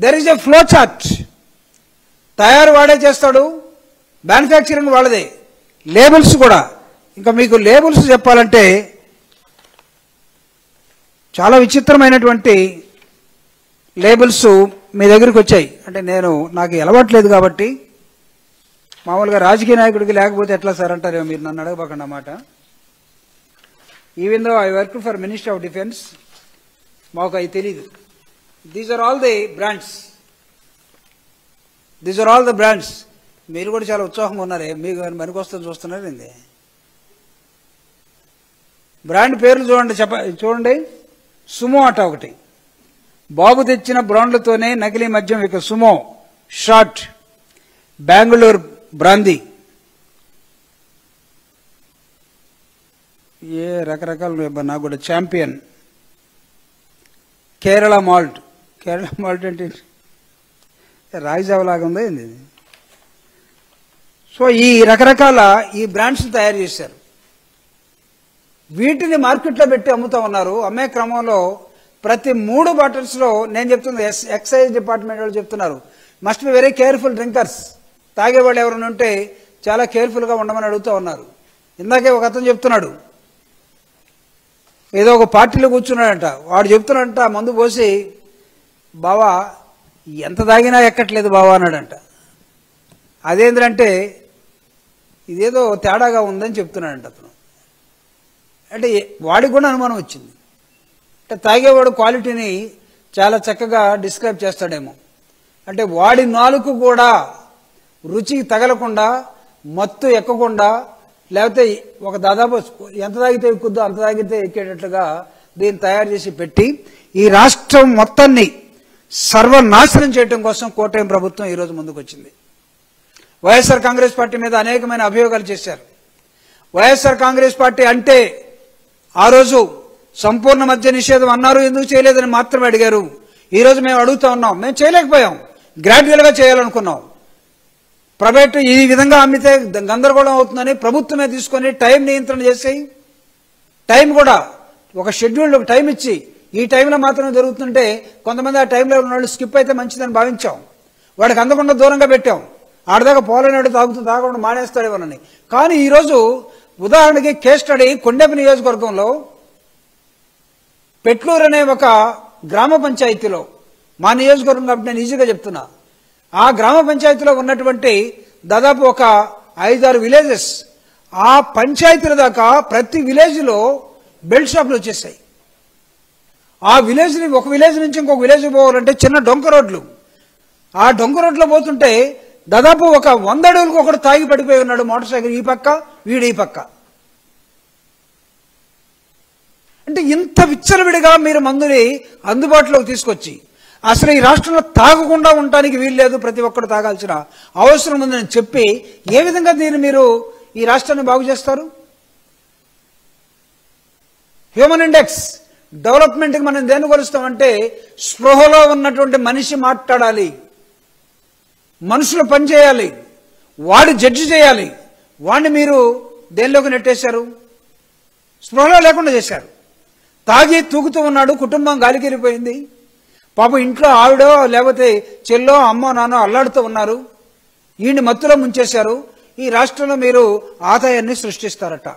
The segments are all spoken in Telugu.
There is a flow chart. తయారు వాడే చేస్తాడు, మ్యానుఫ్యాక్చరింగ్ వాళ్ళదే, లేబుల్స్ కూడా. ఇంకా మీకు లేబుల్స్ చెప్పాలంటే చాలా విచిత్రమైనటువంటి లేబుల్స్ మీ దగ్గరికి వచ్చాయి. అంటే నాకు అలవాట్లేదు కాబట్టి, మామూలుగా రాజకీయ నాయకుడికి లేకపోతే ఎట్లా సార్ అంటారేమో మీరు, నన్ను అడగబోకండి అన్నమాట. Even though I work for ministry of defence, మాకు అవి తెలీదు. These are all the brands, these are all the brands. మీరు కూడా చాలా ఉత్సాహంగా ఉన్నారే, మీకు పనికొస్తుంది చూస్తున్నారు ఏంది? బ్రాండ్ పేర్లు చూడండి. సుమో అట ఒకటి, బాబు తెచ్చిన బ్రాండ్లతోనే నకిలీ మద్యం. ఇక సుమో షార్ట్, బెంగళూరు బ్రాందీ, రకరకాలు. నాకు కూడా champion, Kerala malt. Kerala malt అంటే రాయిజావలాగా ఉందా ఏంది? సో ఈ రకరకాల ఈ బ్రాండ్స్ తయారు చేశారు. వీటిని మార్కెట్లో పెట్టి అమ్ముతా ఉన్నారు. అమ్మే క్రమంలో ప్రతి 3 బాటిల్స్లో, నేను చెప్తుంది ఎక్సైజ్ డిపార్ట్మెంట్ వాళ్ళు చెప్తున్నారు, must be very careful drinkers. తాగేవాళ్ళు ఎవరైనా ఉంటే చాలా కేర్ఫుల్గా ఉండమని అడుగుతూ ఉన్నారు. ఇందాకే ఒక అతను చెప్తున్నాడు, ఏదో ఒక పార్టీలో కూర్చున్నాడంట, వాడు చెప్తున్నాడంట మందు పోసి, బావా ఎంత తాగినా ఎక్కట్లేదు బావా అన్నాడంట. అదేంటంటే ఇదేదో తేడాగా ఉందని చెప్తున్నాడంట అతను. అంటే వాడికి కూడా అనుమానం వచ్చింది. అంటే తాగేవాడు క్వాలిటీని చాలా చక్కగా డిస్క్రైబ్ చేస్తాడేమో. అంటే వాడి నాలుగు కూడా రుచికి తగలకుండా, మత్తు ఎక్కకుండా, లేకపోతే ఒక దాదాపు ఎంత తాగితే ఎక్కుద్దో అంత తాగితే ఎక్కేటట్లుగా దీన్ని తయారు చేసి పెట్టి ఈ రాష్ట్రం మొత్తాన్ని సర్వనాశనం చేయడం కోసం కోటయం ప్రభుత్వం ఈరోజు ముందుకు వచ్చింది. వైఎస్ఆర్ కాంగ్రెస్ పార్టీ మీద అనేకమైన అభియోగాలు చేశారు. వైఎస్ఆర్ కాంగ్రెస్ పార్టీ అంటే ఆ రోజు సంపూర్ణ మద్య నిషేధం అన్నారు, ఎందుకు చేయలేదని మాత్రమే అడిగారు. ఈరోజు మేము అడుగుతా ఉన్నాం, మేము చేయలేకపోయాం, గ్రాడ్యువల్గా చేయాలనుకున్నాం. ప్రైవేటు ఈ విధంగా అమ్మితే గందరగోళం అవుతుందని ప్రభుత్వమే తీసుకొని టైం నియంత్రణ చేసి, టైం కూడా ఒక షెడ్యూల్, ఒక టైం ఇచ్చి ఈ టైంలో మాత్రమే జరుగుతుంటే కొంతమంది ఆ టైంలో ఉన్న వాళ్ళు స్కిప్ అయితే మంచిదని భావించాం. వాడికి అందకుండా దూరంగా పెట్టాం. ఆడదాకా పోలేనాడు తాగకుండా మానేస్తాడేమోనని. కానీ ఈరోజు ఉదాహరణకి కేస్ స్టడీ, కొండెపి నియోజకవర్గంలో పెట్లూరు అనే ఒక గ్రామ పంచాయతీలో, మా నియోజకవర్గం కాబట్టి నేను ఈజీగా చెప్తున్నా, ఆ గ్రామ పంచాయతీలో ఉన్నటువంటి దాదాపు ఒక 5-6 విలేజెస్, ఆ పంచాయతీల దాకా ప్రతి విలేజ్లో బెల్ట్ షాపులు వచ్చేసాయి. ఆ విలేజ్ని, ఒక విలేజ్ నుంచి ఇంకొక విలేజ్ పోవాలంటే చిన్న డొంక రోడ్లు, ఆ డొంక రోడ్లో పోతుంటే దాదాపు ఒక 100 అడుగులకు ఒకడు తాగి పడిపోయి ఉన్నాడు, మోటార్ సైకిల్ ఈ పక్క, వీడు ఈ పక్క. అంటే ఇంత విచ్చలవిడిగా మీరు మందుని అందుబాటులోకి తీసుకొచ్చి అసలు ఈ రాష్ట్రంలో తాగకుండా ఉండటానికి వీలు లేదు, ప్రతి ఒక్కరు తాగాల్సిన అవసరం ఉందని చెప్పి ఏ విధంగా దీన్ని మీరు ఈ రాష్ట్రాన్ని బాగు చేస్తారు? హ్యూమన్ ఇండెక్స్ డెవలప్మెంట్కి మనం దేన్ని కొలుస్తామంటే స్పృహలో ఉన్నటువంటి మనిషి మాట్లాడాలి, మనుషులు పనిచేయాలి, వాడు జడ్జి చేయాలి. వాడిని మీరు దేనిలోకి నెట్టేశారు? స్పృహలో లేకుండా చేశారు. తాగి తూగుతూ ఉన్నాడు, కుటుంబం గాలికెళ్ళిపోయింది. పాపం ఇంట్లో ఆవిడో లేకపోతే చెల్లో అమ్మో నాన్నో అల్లాడుతూ ఉన్నారు. ఈయన్ని మత్తులో ముంచేశారు. ఈ రాష్ట్రంలో మీరు ఆదాయాన్ని సృష్టిస్తారట.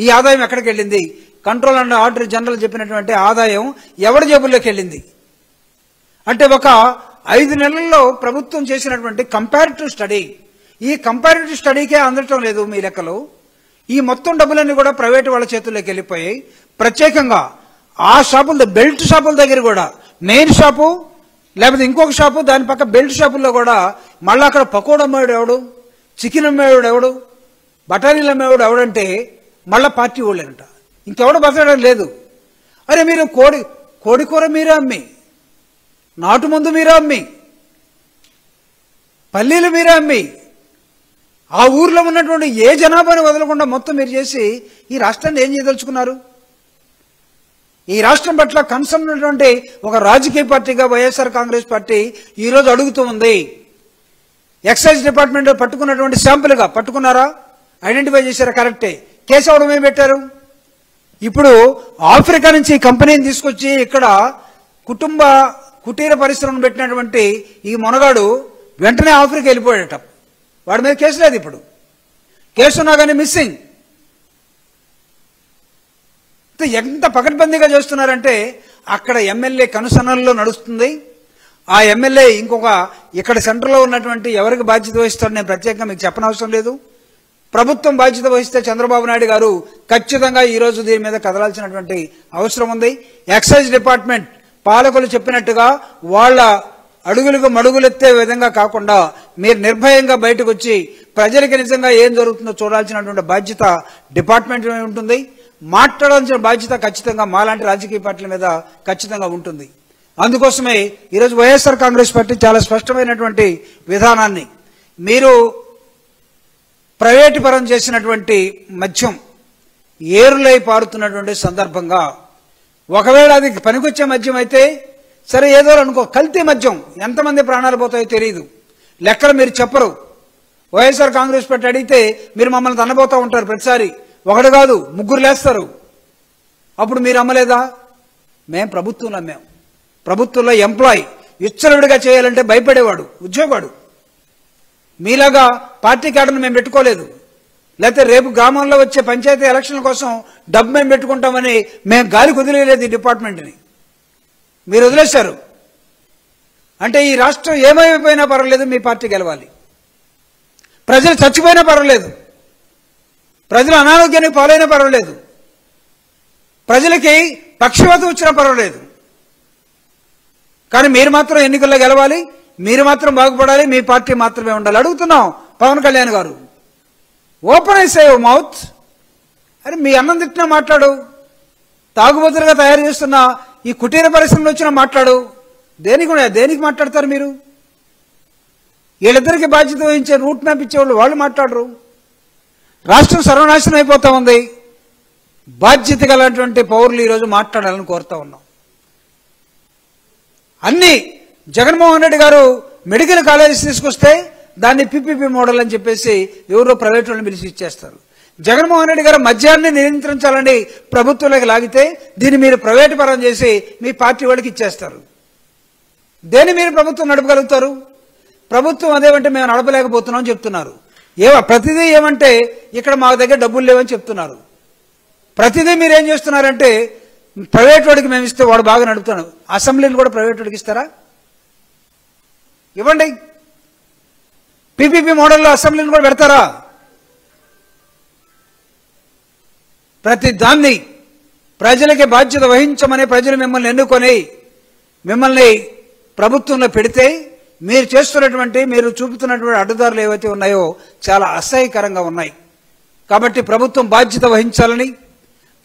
ఈ ఆదాయం ఎక్కడికి వెళ్ళింది? కంట్రోల్ అండ్ ఆర్డర్ జనరల్ చెప్పినటువంటి ఆదాయం ఎవరి జేబుల్లోకి వెళ్ళింది? అంటే ఒక 5 నెలల్లో ప్రభుత్వం చేసినటువంటి కంపారిటివ్ స్టడీ, ఈ కంపారిటివ్ స్టడీకే అందటం లేదు మీ లెక్కలు. ఈ మొత్తం డబ్బులన్నీ కూడా ప్రైవేటు వాళ్ళ చేతుల్లోకి వెళ్ళిపోయాయి. ప్రత్యేకంగా ఆ షాపుల, బెల్ట్ షాపుల దగ్గర కూడా, మెయిన్ షాపు లేకపోతే ఇంకొక షాపు, దాని పక్క బెల్ట్ షాపుల్లో కూడా మళ్ళీ అక్కడ పకోడా అమ్మేవాడు ఎవడు, చికెన్ అమ్మేవాడు ఎవడు, బఠానీలు అమ్మేవాడు ఎవడంటే మళ్ళీ పార్టీ వాళ్ళేనంట. ఇంకెవడు బతకడం లేదు. అరే మీరు కోడి కూర మీరే అమ్మి, నాటు మందు మీరే అమ్మి, పల్లీలు మీరే అమ్మి, ఆ ఊర్లో ఉన్నటువంటి ఏ జనాభాని వదలకుండా మొత్తం మీరు చేసి ఈ రాష్ట్రాన్ని ఏం చేయదలుచుకున్నారు? ఈ రాష్ట్రం పట్ల కన్సర్న్ ఉన్నటువంటి ఒక రాజకీయ పార్టీగా వైఎస్ఆర్ కాంగ్రెస్ పార్టీ ఈరోజు అడుగుతూ ఉంది. ఎక్సైజ్ డిపార్ట్మెంట్ పట్టుకున్నటువంటి శాంపుల్గా పట్టుకున్నారా? ఐడెంటిఫై చేశారా? కరెక్టే. కేసు అవడమే పెట్టారు. ఇప్పుడు ఆఫ్రికా నుంచి కంపెనీని తీసుకొచ్చి ఇక్కడ కుటుంబ కుటీర పరిశ్రమను పెట్టినటువంటి ఈ మొనగాడు వెంటనే ఆఫ్రికా వెళ్ళిపోయాడట. వాడి మీద కేసు లేదు, ఇప్పుడు కేసు ఉన్నా కానీ మిస్సింగ్. ఎంత పకడ్బందీగా చేస్తున్నారంటే అక్కడ ఎమ్మెల్యే కనుసన్నల్లో నడుస్తుంది. ఆ ఎమ్మెల్యే ఇంకొక ఇక్కడ సెంటర్లో ఉన్నటువంటి ఎవరికి బాధ్యత వహిస్తాడో నేను ప్రత్యేకంగా మీకు చెప్పనవసరం లేదు. ప్రభుత్వం బాధ్యత వహిస్తే చంద్రబాబు నాయుడు గారు ఖచ్చితంగా ఈరోజు దీని మీద కదలాల్సినటువంటి అవసరం ఉంది. ఎక్సైజ్ డిపార్ట్మెంట్ పాలకులు చెప్పినట్టుగా వాళ్ళ అడుగులకు మడుగులెత్తే విధంగా కాకుండా మీరు నిర్భయంగా బయటకు వచ్చి ప్రజలకి నిజంగా ఏం జరుగుతుందో చూడాల్సినటువంటి బాధ్యత డిపార్ట్మెంట్ మీద ఉంటుంది. మాట్లాడాల్సిన బాధ్యత ఖచ్చితంగా మాలాంటి రాజకీయ పార్టీల మీద ఖచ్చితంగా ఉంటుంది. అందుకోసమే ఈరోజు వైఎస్ఆర్ కాంగ్రెస్ పార్టీ చాలా స్పష్టమైనటువంటి విధానాన్ని, మీరు ప్రైవేటు పరం చేసినటువంటి మద్యం ఏరులై పారుతున్నటువంటి సందర్భంగా, ఒకవేళ అది పనికొచ్చే మద్యం అయితే సరే ఏదో అనుకో, కల్తీ మద్యం ఎంతమంది ప్రాణాలు పోతాయో తెలియదు, లెక్కలు మీరు చెప్పరు. వైఎస్ఆర్ కాంగ్రెస్ పార్టీ అడిగితే మీరు మమ్మల్ని తన్నబోతూ ఉంటారు ప్రతిసారి. ఒకటి కాదు, ముగ్గురు లేస్తారు. అప్పుడు మీరు అమ్మలేదా? మేము ప్రభుత్వంలో అమ్మాం. ప్రభుత్వంలో ఎంప్లాయీ విచ్చలవిడిగా చేయాలంటే భయపడేవాడు ఉద్యోగాడు. మీలాగా పార్టీ క్యాడర్ను మేము పెట్టుకోలేదు. లేకపోతే రేపు గ్రామంలో వచ్చే పంచాయతీ ఎలక్షన్ల కోసం డబ్బు మేము పెట్టుకుంటామని మేము గాలి కుదిరేయలేదు ఈ డిపార్ట్మెంట్ని. మీరు వదిలేశారు. అంటే ఈ రాష్ట్రం ఏమైపోయినా పర్వాలేదు, మీ పార్టీ గెలవాలి. ప్రజలు చచ్చిపోయినా పర్వాలేదు, ప్రజలు అనారోగ్యానికి పాలైనా పర్వాలేదు, ప్రజలకి పక్షవాతం వచ్చినా పర్వాలేదు, కానీ మీరు మాత్రం ఎన్నికల్లో గెలవాలి, మీరు మాత్రం బాగుపడాలి, మీ పార్టీ మాత్రమే ఉండాలి. అడుగుతున్నాం పవన్ కళ్యాణ్ గారు, ఓపెన్ ఐ సేవ్ మౌత్. అరే మీ అన్నం తిట్టినా మాట్లాడు, తాగుబోతులుగా తయారు చేస్తున్న ఈ కుటీర పరిశ్రమలు వచ్చినా మాట్లాడు. దేనికి మాట్లాడతారు మీరు? వీళ్ళిద్దరికి బాధ్యత వహించే రూట్ మ్యాప్ ఇచ్చేవాళ్ళు వాళ్ళు మాట్లాడరు. రాష్ట్రం సర్వనాశనం అయిపోతా ఉంది. బాధ్యత గలటువంటి పౌరులు ఈరోజు మాట్లాడాలని కోరుతా ఉన్నాం. అన్ని జగన్మోహన్ రెడ్డి గారు మెడికల్ కాలేజెస్ తీసుకొస్తే దాన్ని పిపిపి మోడల్ అని చెప్పేసి ఎవరో ప్రైవేట్ వాళ్ళని పిలిచి ఇచ్చేస్తారు. జగన్మోహన్ రెడ్డి గారు మద్యాన్ని నియంత్రించాలని ప్రభుత్వంలోకి లాగితే దీన్ని మీరు ప్రైవేటు పరం చేసి మీ పార్టీ వాళ్ళకి ఇచ్చేస్తారు. దేన్ని మీరు ప్రభుత్వం నడపగలుగుతారు? ప్రభుత్వం అదేమంటే మేము నడపలేకపోతున్నాం చెప్తున్నారు. ప్రతిదీ ఏమంటే ఇక్కడ మా దగ్గర డబ్బులు లేవని చెప్తున్నారు. ప్రతిదీ మీరేం చేస్తున్నారంటే ప్రైవేట్ వాడికి మేము ఇస్తే వాడు బాగా నడుపుతున్నాడు. అసెంబ్లీని కూడా ప్రైవేట్ వాడికి ఇస్తారా? ఇవ్వండి. పిపిపి మోడల్లో అసెంబ్లీని కూడా పెడతారా? ప్రతి దాన్ని ప్రజలకి బాధ్యత వహించమని ప్రజలు మిమ్మల్ని ఎన్నుకొని మిమ్మల్ని ప్రభుత్వంలో పెడితే మీరు చేస్తున్నటువంటి, మీరు చూపుతున్నటువంటి అడ్డదారులు ఏవైతే ఉన్నాయో చాలా అసహ్యకరంగా ఉన్నాయి. కాబట్టి ప్రభుత్వం బాధ్యత వహించాలని,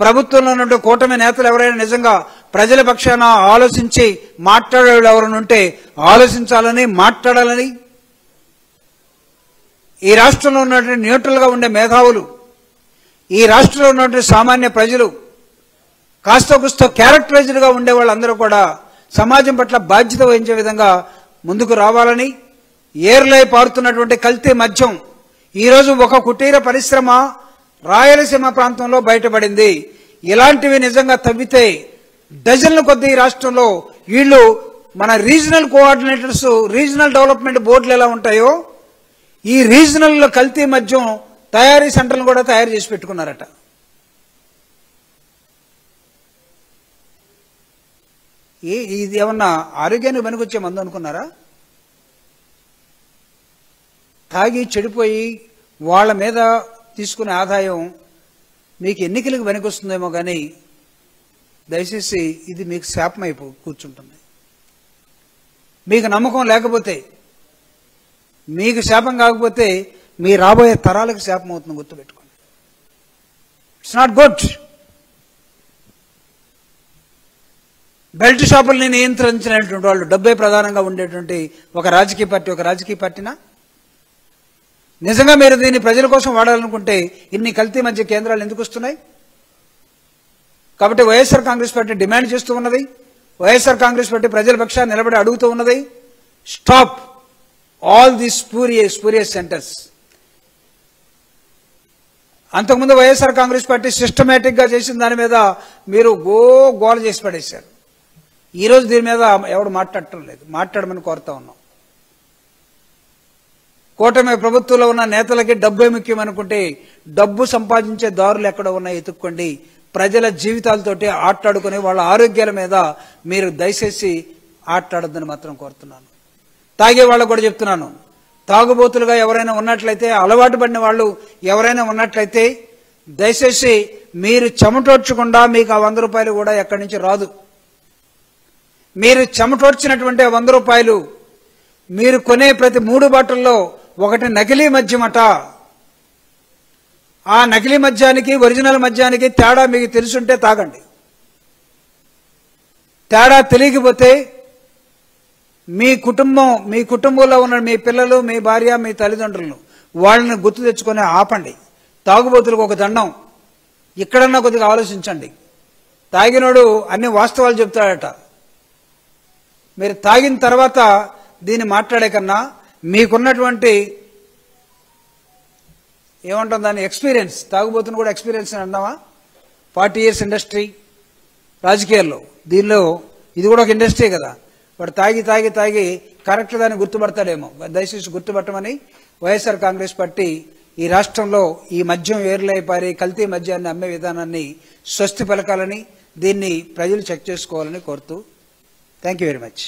ప్రభుత్వంలో ఉన్న కూటమి నేతలు ఎవరైనా నిజంగా ప్రజల పక్షాన ఆలోచించి మాట్లాడేవాళ్ళు ఎవరైనా ఉంటే ఆలోచించాలని, మాట్లాడాలని, ఈ రాష్ట్రంలో ఉన్నటువంటి న్యూట్రల్గా ఉండే మేధావులు, ఈ రాష్ట్రంలో ఉన్నటువంటి సామాన్య ప్రజలు, కాస్త కుస్తో క్యారెక్టరైజ్డ్గా ఉండే వాళ్ళందరూ కూడా సమాజం పట్ల బాధ్యత వహించే విధంగా ముందుకు రావాలని, ఏర్లై పారుతున్నటువంటి కల్తీ మద్యం ఈరోజు ఒక కుటీర పరిశ్రమ రాయలసీమ ప్రాంతంలో బయటపడింది. ఇలాంటివి నిజంగా తవ్వితే డజన్ల కొద్దీ రాష్ట్రంలో వీళ్ళు మన రీజనల్ కోఆర్డినేటర్స్, రీజనల్ డెవలప్మెంట్ బోర్డులు ఎలా ఉంటాయో ఈ రీజనల్ కల్తీ మద్యం తయారీ సెంటర్లు కూడా తయారు చేసి పెట్టుకున్నారట. ఇది ఏమన్నా ఆరోగ్యానికి పనికొచ్చే మందు అనుకున్నారా? తాగి చెడిపోయి వాళ్ళ మీద తీసుకునే ఆదాయం మీకు ఎన్నికలకు పనికొస్తుందేమో కానీ దయచేసి ఇది మీకు శాపం కూర్చుంటుంది. మీకు నమ్మకం లేకపోతే, మీకు శాపం కాకపోతే మీ రాబోయే తరాలకు శాపం అవుతుంది, గుర్తుపెట్టుకోండి. It's not good. బెల్ట్ షాపుల్ని నియంత్రించినటువంటి వాళ్ళు డబ్బే ప్రధానంగా ఉండేటువంటి ఒక రాజకీయ పార్టీనా? నిజంగా మీరు దీన్ని ప్రజల కోసం వాడాలనుకుంటే ఇన్ని కల్తీ మధ్య కేంద్రాలు ఎందుకు వస్తున్నాయి? కాబట్టి వైఎస్ఆర్ కాంగ్రెస్ పార్టీ డిమాండ్ చేస్తూ ఉన్నది, వైఎస్ఆర్ కాంగ్రెస్ పార్టీ ప్రజల పక్షాన్ని నిలబడి అడుగుతూ ఉన్నది, stop all the spurious centres. అంతకుముందు వైఎస్ఆర్ కాంగ్రెస్ పార్టీ సిస్టమేటిక్గా చేసిన దాని మీద మీరు గోల చేసి పడేశారు. ఈరోజు దీని మీద ఎవడు మాట్లాడటం లేదు, మాట్లాడమని కోరుతా ఉన్నాం. కూటమి ప్రభుత్వంలో ఉన్న నేతలకి డబ్బే ముఖ్యం అనుకుంటే డబ్బు సంపాదించే దారులు ఎక్కడ ఉన్నాయి ఎత్తుక్కోండి. ప్రజల జీవితాలతోటి ఆటాడుకుని వాళ్ళ ఆరోగ్యాల మీద మీరు దయచేసి ఆటాడొద్దని మాత్రం కోరుతున్నాను. తాగే వాళ్ళకు కూడా చెప్తున్నాను, తాగుబోతులుగా ఎవరైనా ఉన్నట్లయితే, అలవాటు పడిన వాళ్ళు ఎవరైనా ఉన్నట్లయితే దయచేసి మీరు చెమటోడ్చకుండా మీకు ఆ 100 రూపాయలు కూడా ఎక్కడి నుంచి రాదు. మీరు చెమటోడ్చినటువంటి 100 రూపాయలు మీరు కొనే ప్రతి 3 బాటిల్లో ఒకటి నకిలీ మద్యమట. ఆ నకిలీ మద్యానికి ఒరిజినల్ మద్యానికి తేడా మీకు తెలుసుంటే తాగండి. తేడా తెలియకపోతే మీ కుటుంబంలో ఉన్న మీ పిల్లలు, మీ భార్య, మీ తల్లిదండ్రులను వాళ్ళని గుర్తు తెచ్చుకొని ఆపండి. తాగుబోతులకు ఒక దండం. ఇక్కడన్నా కొద్దిగా ఆలోచించండి. తాగినోడు అన్ని వాస్తవాలు చెప్తాడట. మీరు తాగిన తర్వాత దీన్ని మాట్లాడే కన్నా మీకున్నటువంటి ఏమంటాం దాన్ని ఎక్స్పీరియన్స్, తాగుబోతుని కూడా ఎక్స్పీరియన్స్ అని అన్నావా? 40 years ఇండస్ట్రీ రాజకీయాల్లో, దీనిలో ఇది కూడా ఒక ఇండస్ట్రీ కదా. వాడు తాగి తాగి తాగి కరెక్ట్ దాన్ని గుర్తుపడతాడేమో. దయచేసి గుర్తుపట్టమని వైఎస్ఆర్ కాంగ్రెస్ పార్టీ ఈ రాష్ట్రంలో ఈ మద్యం ఏర్లై పారి కల్తీ మద్యాన్ని అమ్మే విధానాన్ని స్వస్తి పలకాలని, దీన్ని ప్రజలు చెక్ చేసుకోవాలని కోరుతూ థ్యాంక్ యూ వెరీ మచ్.